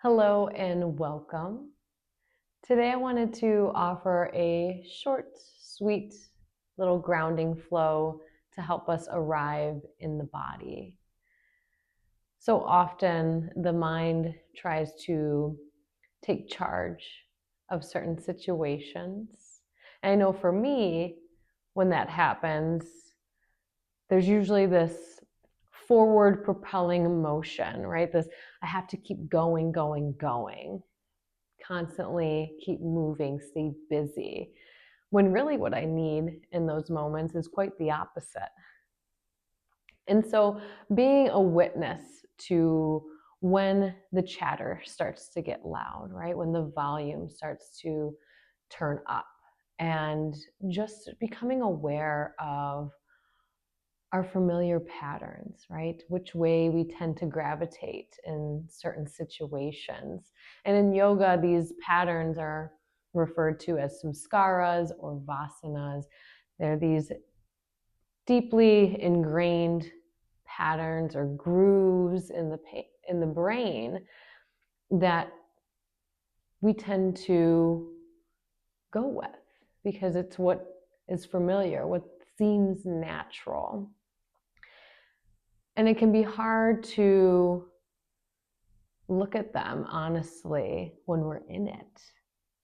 Hello and welcome. Today I wanted to offer a short, sweet little grounding flow to help us arrive in the body. So often the mind tries to take charge of certain situations. And I know for me, when that happens, there's usually this forward propelling motion, right? This, I have to keep going, going, going, constantly keep moving, stay busy. When really what I need in those moments is quite the opposite. And so being a witness to when the chatter starts to get loud, right? When the volume starts to turn up, and just becoming aware of our familiar patterns, right? Which way we tend to gravitate in certain situations. And in yoga, these patterns are referred to as samskaras or vasanas. They're these deeply ingrained patterns or grooves in the brain that we tend to go with because it's what is familiar, what seems natural. And it can be hard to look at them honestly when we're in it,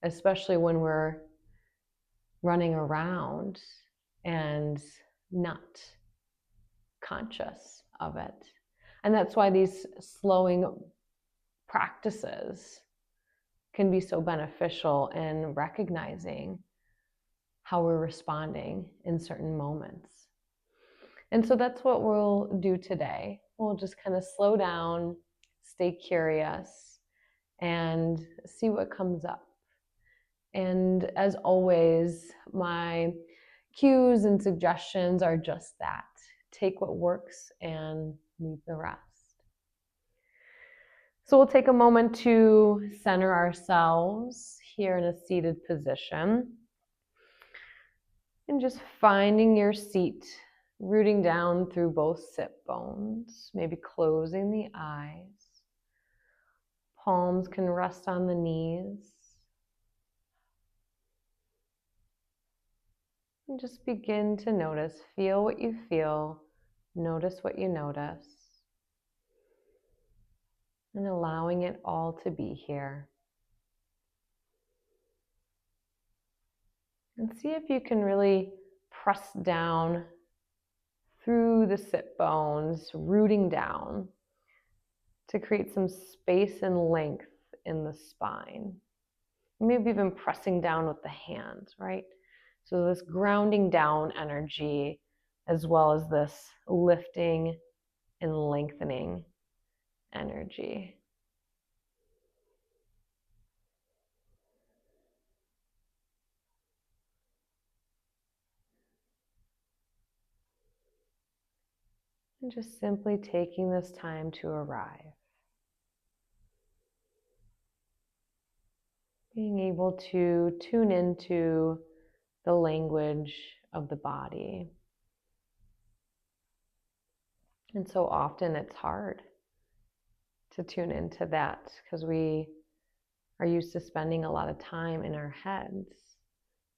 especially when we're running around and not conscious of it. And that's why these slowing practices can be so beneficial in recognizing how we're responding in certain moments. And so that's what we'll do today. We'll just kind of slow down, stay curious, and see what comes up. And as always, my cues and suggestions are just that. Take what works and leave the rest. So we'll take a moment to center ourselves here in a seated position. And just finding your seat, rooting down through both sit bones, maybe closing the eyes. Palms can rest on the knees. And just begin to notice, feel what you feel, notice what you notice, and allowing it all to be here. And see if you can really press down through the sit bones, rooting down to create some space and length in the spine. Maybe even pressing down with the hands, right? So this grounding down energy, as well as this lifting and lengthening energy. And just simply taking this time to arrive. Being able to tune into the language of the body. And so often it's hard to tune into that because we are used to spending a lot of time in our heads.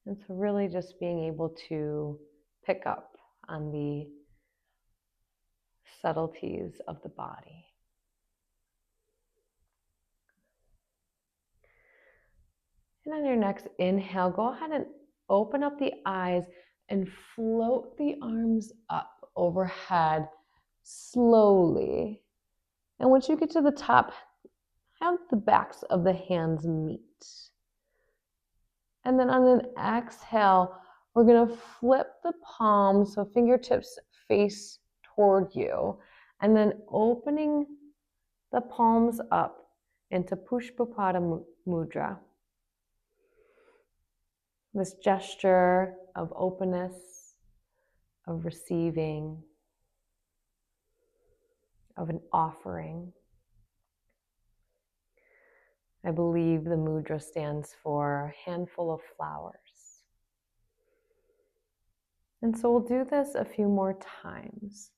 And so really just being able to pick up on the subtleties of the body. And on your next inhale, go ahead and open up the eyes and float the arms up overhead slowly. And once you get to the top, have the backs of the hands meet. And then on an exhale, we're going to flip the palms so fingertips face toward you. And then opening the palms up into Pushpapada Mudra. This gesture of openness, of receiving, of an offering. I believe the mudra stands for handful of flowers. And so we'll do this a few more times.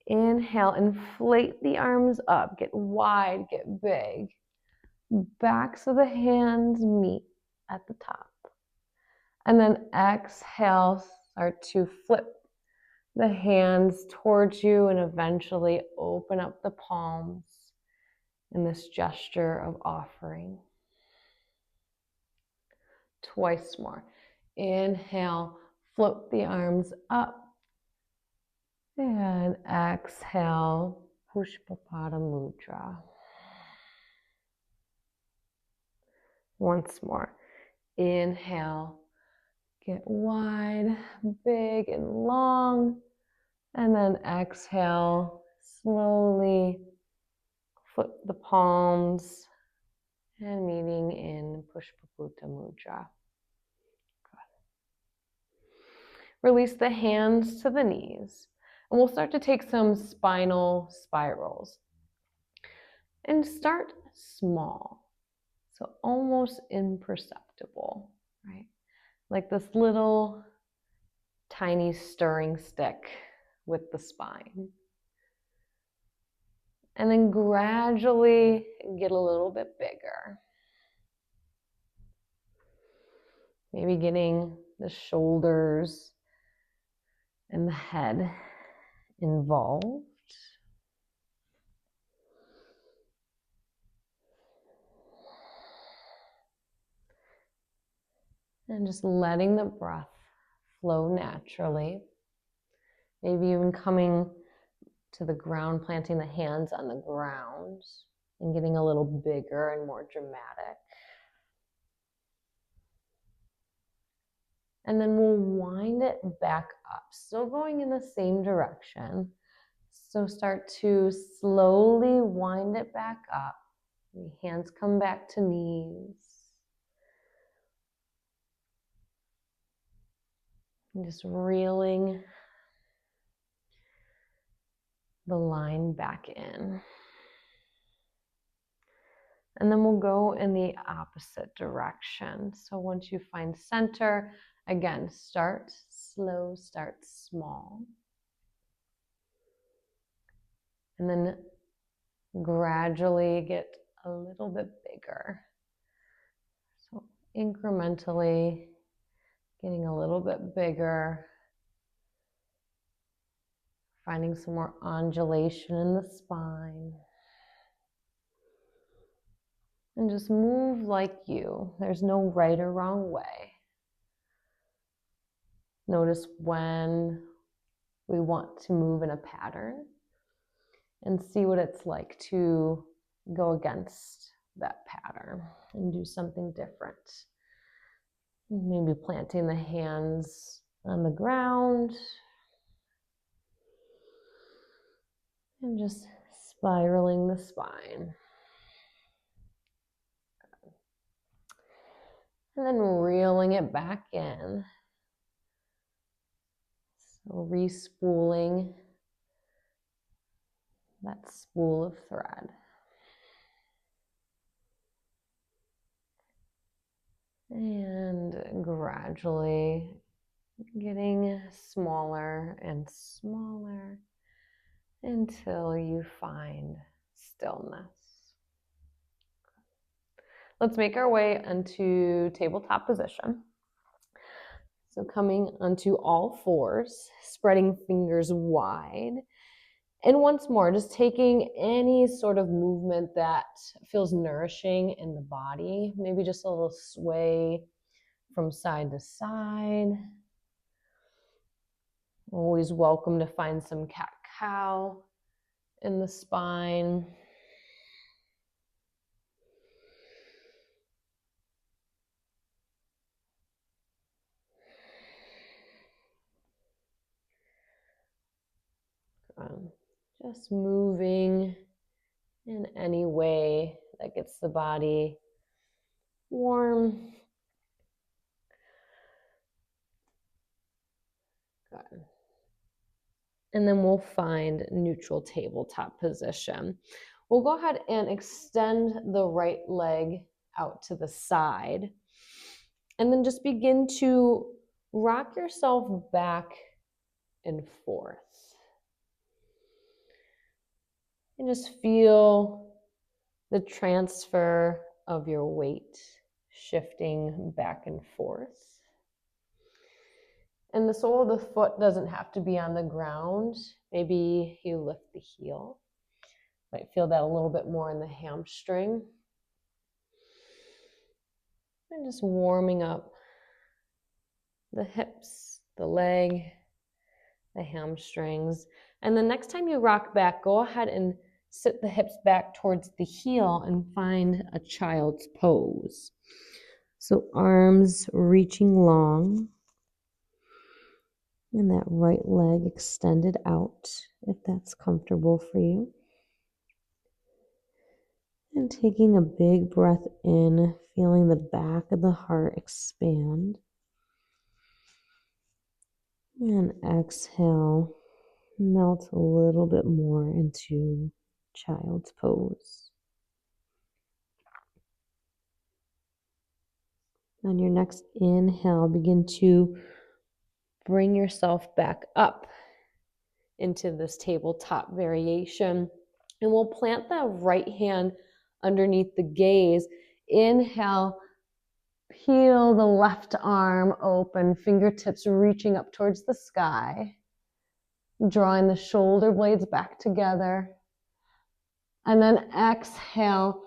Inhale, inflate the arms up, get wide, get big. Backs of the hands meet at the top. And then exhale, start to flip the hands towards you and eventually open up the palms in this gesture of offering. Twice more. Inhale, float the arms up. And exhale, Pushpapada Mudra. Once more. Inhale, get wide, big and long. And then exhale, slowly flip the palms and meeting in Pushpapada Mudra. Release the hands to the knees. And we'll start to take some spinal spirals. And start small. So almost imperceptible, right? Like this little tiny stirring stick with the spine. And then gradually get a little bit bigger. Maybe getting the shoulders and the head involved. And just letting the breath flow naturally. Maybe even coming to the ground, planting the hands on the ground and getting a little bigger and more dramatic. And then we'll wind it back up, still going in the same direction. So start to slowly wind it back up. The hands come back to knees. And just reeling the line back in. And then we'll go in the opposite direction. So once you find center, again, start slow, start small. And then gradually get a little bit bigger. So incrementally getting a little bit bigger. Finding some more undulation in the spine. And just move like you. There's no right or wrong way. Notice when we want to move in a pattern and see what it's like to go against that pattern and do something different. Maybe planting the hands on the ground and just spiraling the spine. And then reeling it back in. So re-spooling that spool of thread. And gradually getting smaller and smaller until you find stillness. Let's make our way into tabletop position. So coming onto all fours, spreading fingers wide. And once more, just taking any sort of movement that feels nourishing in the body. Maybe just a little sway from side to side. Always welcome to find some cat-cow in the spine. Just moving in any way that gets the body warm. Good. And then we'll find neutral tabletop position. We'll go ahead and extend the right leg out to the side. And then just begin to rock yourself back and forth. And just feel the transfer of your weight shifting back and forth. And the sole of the foot doesn't have to be on the ground. Maybe you lift the heel. Might feel that a little bit more in the hamstring. And just warming up the hips, the leg, the hamstrings. And the next time you rock back, go ahead and sit the hips back towards the heel and find a child's pose. So arms reaching long and that right leg extended out if that's comfortable for you. And taking a big breath in, feeling the back of the heart expand. And exhale, melt a little bit more into child's pose. On your next inhale, begin to bring yourself back up into this tabletop variation. And we'll plant the right hand underneath the gaze. Inhale, peel the left arm open, fingertips reaching up towards the sky, drawing the shoulder blades back together. And then exhale,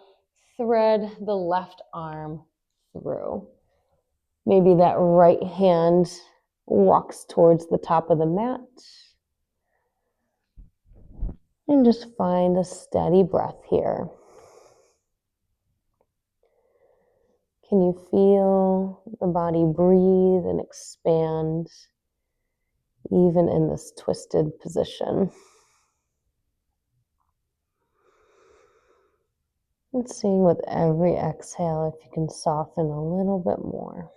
thread the left arm through. Maybe that right hand walks towards the top of the mat. And just find a steady breath here. Can you feel the body breathe and expand even in this twisted position? And seeing with every exhale if you can soften a little bit more.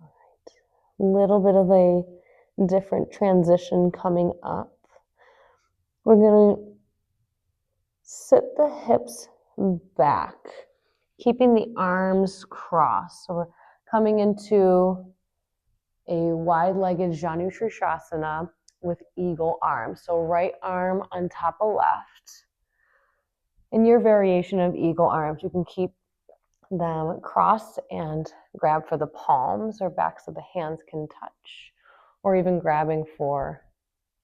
All right. Little bit of a different transition coming up. We're going to sit the hips back, keeping the arms crossed. So we're coming into a wide-legged Janu Sirsasana with eagle arms. So right arm on top of left. In your variation of eagle arms, you can keep them crossed and grab for the palms or backs of the hands can touch, or even grabbing for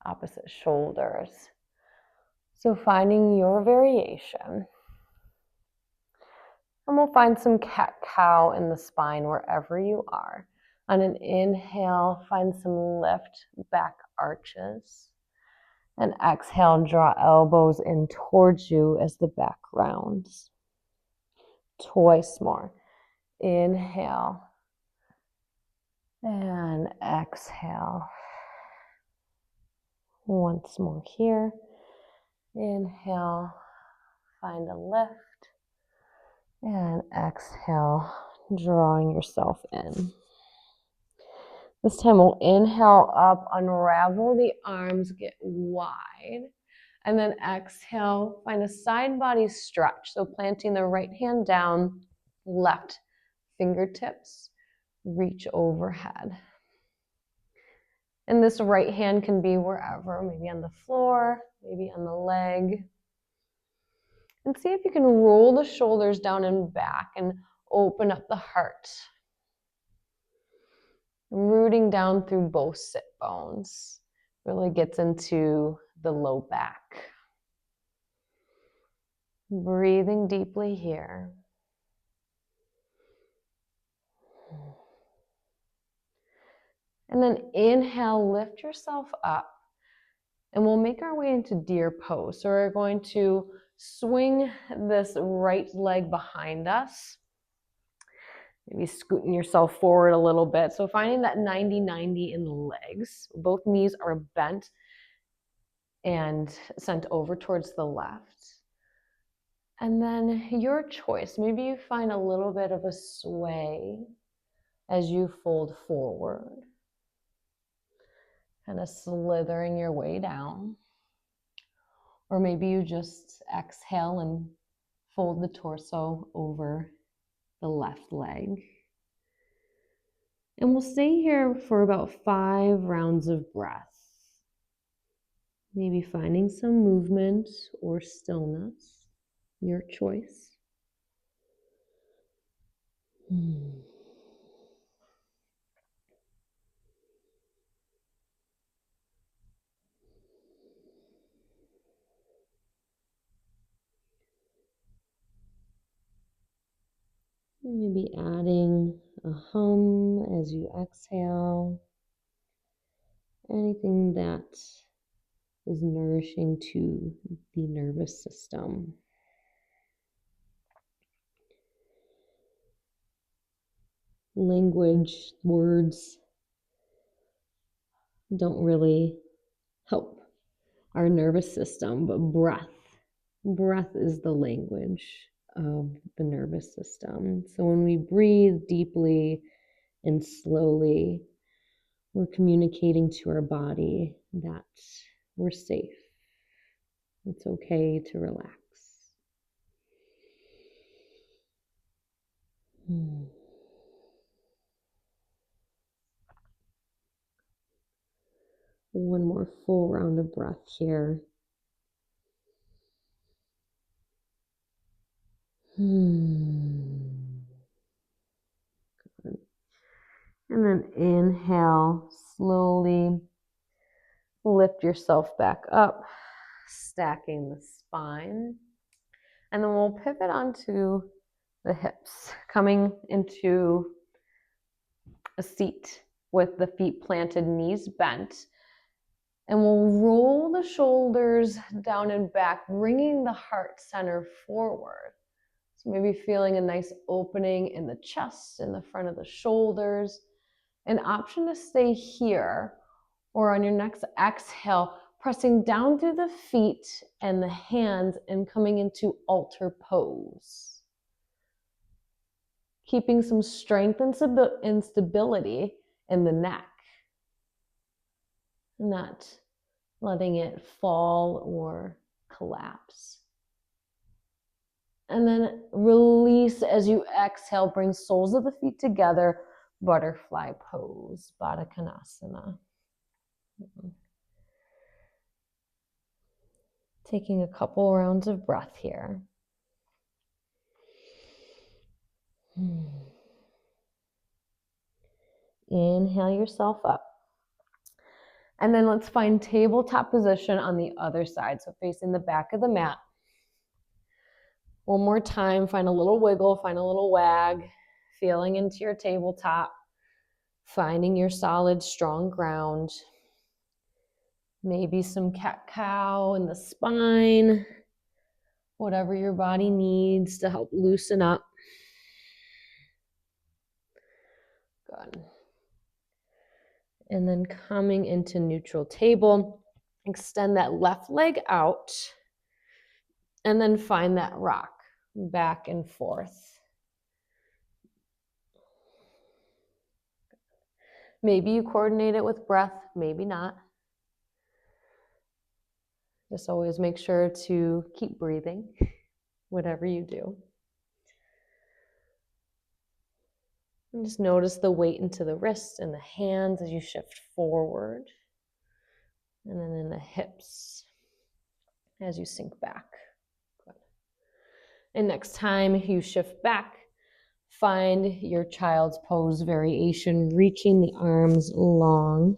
opposite shoulders. So finding your variation. And we'll find some cat-cow in the spine wherever you are. On an inhale, find some lift, back arches. And exhale, draw elbows in towards you as the back rounds. Twice more. Inhale. And exhale. Once more here. Inhale, find a lift. And exhale, drawing yourself in. This time we'll inhale up, unravel the arms, get wide. And then exhale, find a side body stretch. So planting the right hand down, left fingertips reach overhead. And this right hand can be wherever, maybe on the floor, maybe on the leg. And see if you can roll the shoulders down and back and open up the heart. Rooting down through both sit bones. Really gets into the low back. Breathing deeply here. And then inhale, lift yourself up. And we'll make our way into deer pose. So we're going to swing this right leg behind us. Maybe scooting yourself forward a little bit. So finding that 90-90 in the legs. Both knees are bent and sent over towards the left. And then your choice. Maybe you find a little bit of a sway as you fold forward. Kind of slithering your way down. Or maybe you just exhale and fold the torso over the left leg. And we'll stay here for about 5 rounds of breath. Maybe finding some movement or stillness, your choice. Maybe adding a hum as you exhale. Anything that is nourishing to the nervous system. Language, words don't really help our nervous system, but breath. Breath is the language of the nervous system. So when we breathe deeply and slowly, we're communicating to our body that we're safe. It's okay to relax. One more full round of breath here. And then inhale, slowly lift yourself back up, stacking the spine. And then we'll pivot onto the hips, coming into a seat with the feet planted, knees bent. And we'll roll the shoulders down and back, bringing the heart center forward. So maybe feeling a nice opening in the chest, in the front of the shoulders. An option to stay here, or on your next exhale, pressing down through the feet and the hands and coming into altar pose. Keeping some strength and stability in the neck. Not letting it fall or collapse. And then release as you exhale, bring soles of the feet together, butterfly pose, Baddha Konasana. Taking a couple rounds of breath here. Inhale yourself up. And then let's find tabletop position on the other side, so facing the back of the mat. One more time, find a little wiggle, find a little wag, feeling into your tabletop, finding your solid, strong ground. Maybe some cat-cow in the spine, whatever your body needs to help loosen up. Good. And then coming into neutral table, extend that left leg out, and then find that rock back and forth. Maybe you coordinate it with breath, maybe not. Just always make sure to keep breathing, whatever you do. And just notice the weight into the wrists and the hands as you shift forward. And then in the hips as you sink back. Good. And next time you shift back, find your child's pose variation, reaching the arms long.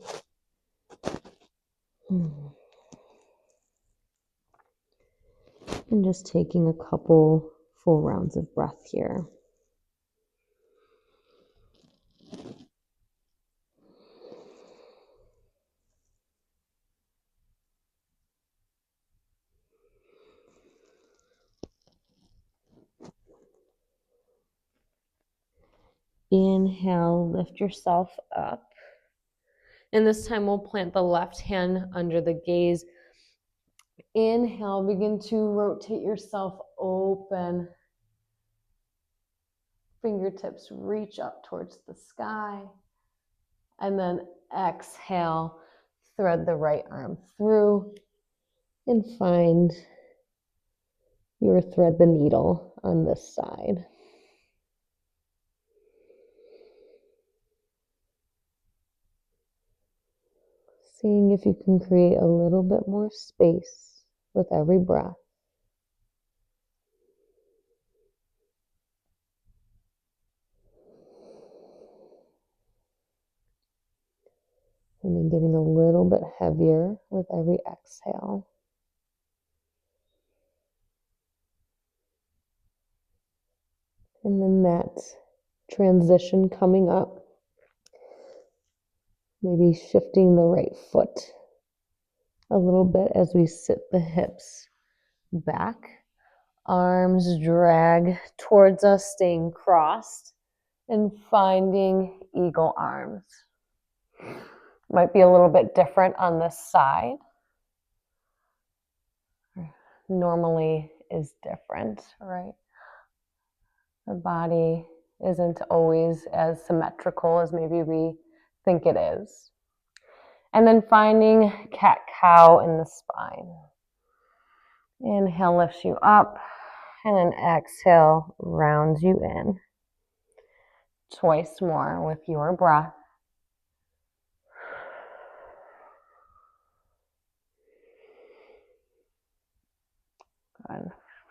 And just taking a couple full rounds of breath here. Inhale, lift yourself up. And this time we'll plant the left hand under the gaze. Inhale, begin to rotate yourself open. Fingertips reach up towards the sky. And then exhale, thread the right arm through and find your thread the needle on this side. Seeing if you can create a little bit more space with every breath. Maybe getting a little bit heavier with every exhale. And then that transition coming up, maybe shifting the right foot a little bit as we sit the hips back. Arms drag towards us, staying crossed, and finding eagle arms. Might be a little bit different on this side. Normally is different, right? The body isn't always as symmetrical as maybe we think it is. And then finding cat-cow in the spine. Inhale lifts you up, and then exhale rounds you in. Twice more with your breath. Good.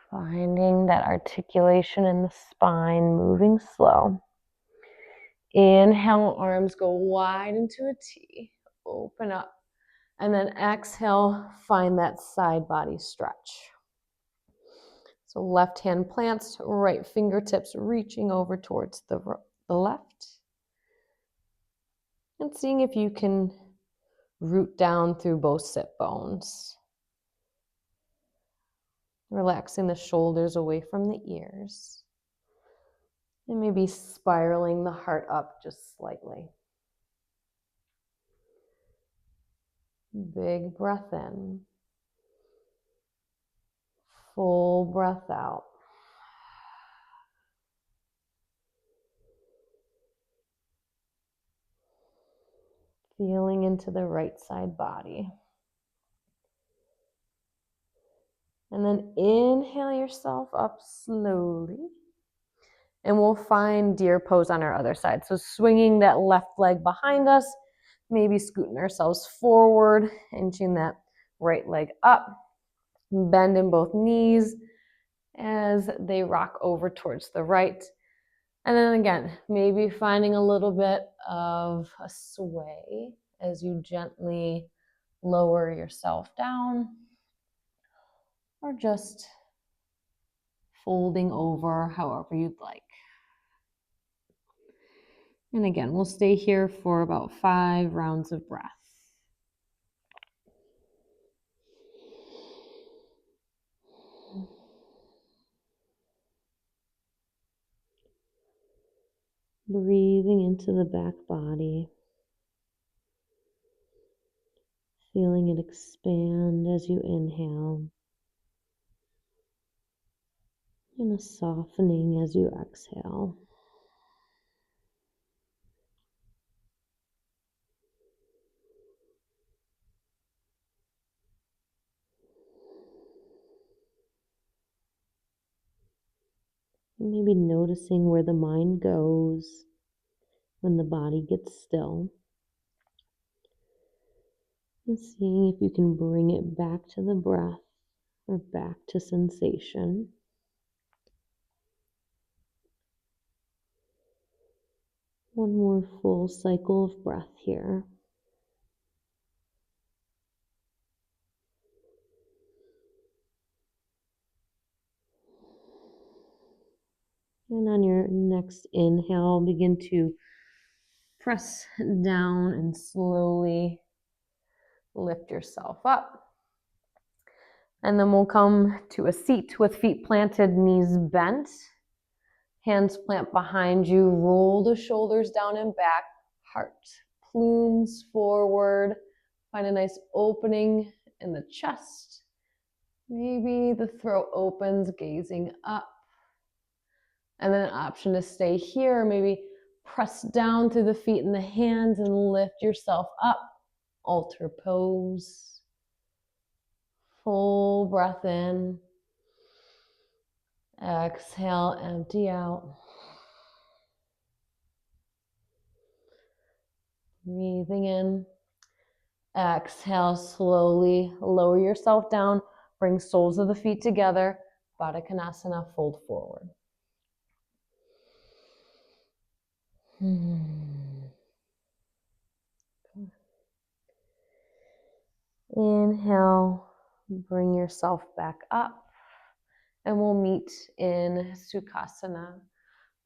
Finding that articulation in the spine, moving slow. Inhale, arms go wide into a T. Open up. And then exhale, find that side body stretch. So left hand plants, right fingertips reaching over towards the left. And seeing if you can root down through both sit bones. Relaxing the shoulders away from the ears. And maybe spiraling the heart up just slightly. Big breath in. Full breath out. Feeling into the right side body. And then inhale yourself up slowly. And we'll find deer pose on our other side. So swinging that left leg behind us, maybe scooting ourselves forward, inching that right leg up. Bend in both knees as they rock over towards the right. And then again, maybe finding a little bit of a sway as you gently lower yourself down, or just folding over however you'd like. And again, we'll stay here for about 5 rounds of breath. Breathing into the back body. Feeling it expand as you inhale. And a softening as you exhale. Maybe noticing where the mind goes when the body gets still. And seeing if you can bring it back to the breath or back to sensation. One more full cycle of breath here. And on your next inhale, begin to press down and slowly lift yourself up. And then we'll come to a seat with feet planted, knees bent. Hands plant behind you. Roll the shoulders down and back. Heart plumes forward. Find a nice opening in the chest. Maybe the throat opens, gazing up. And then an option to stay here, maybe press down through the feet and the hands and lift yourself up. Altar pose. Full breath in. Exhale, empty out. Breathing in. Exhale, slowly lower yourself down. Bring soles of the feet together. Baddha Konasana, fold forward. Inhale, bring yourself back up. And we'll meet in Sukhasana,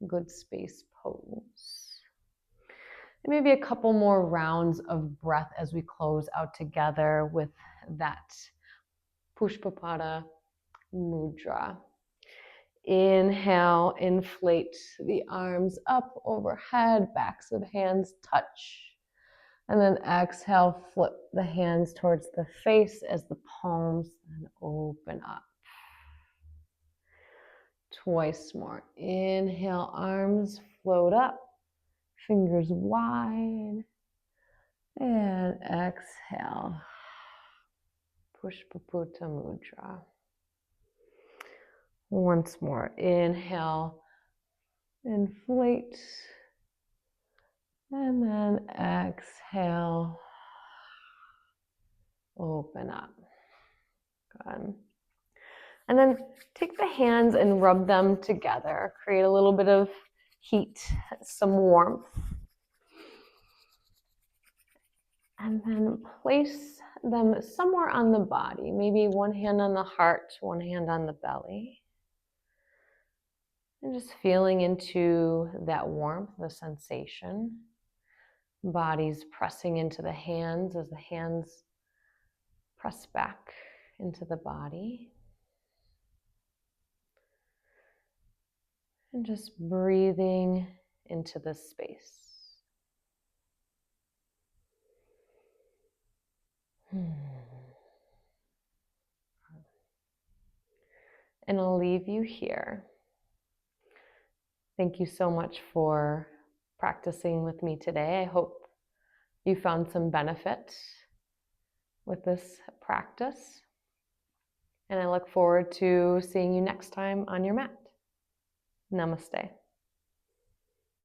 good space pose. Maybe a couple more rounds of breath as we close out together with that Pushpapada Mudra. Inhale, inflate the arms up overhead, backs of hands touch. And then exhale, flip the hands towards the face as the palms then open up. Twice more. Inhale, arms float up, fingers wide. And exhale, Pushpapada Mudra. Once more. Inhale, inflate. And then exhale, open up. Good. And then take the hands and rub them together. Create a little bit of heat, some warmth. And then place them somewhere on the body. Maybe one hand on the heart, one hand on the belly. And just feeling into that warmth, the sensation. Body's pressing into the hands as the hands press back into the body. And just breathing into this space. And I'll leave you here. Thank you so much for practicing with me today. I hope you found some benefit with this practice. And I look forward to seeing you next time on your mat. Namaste.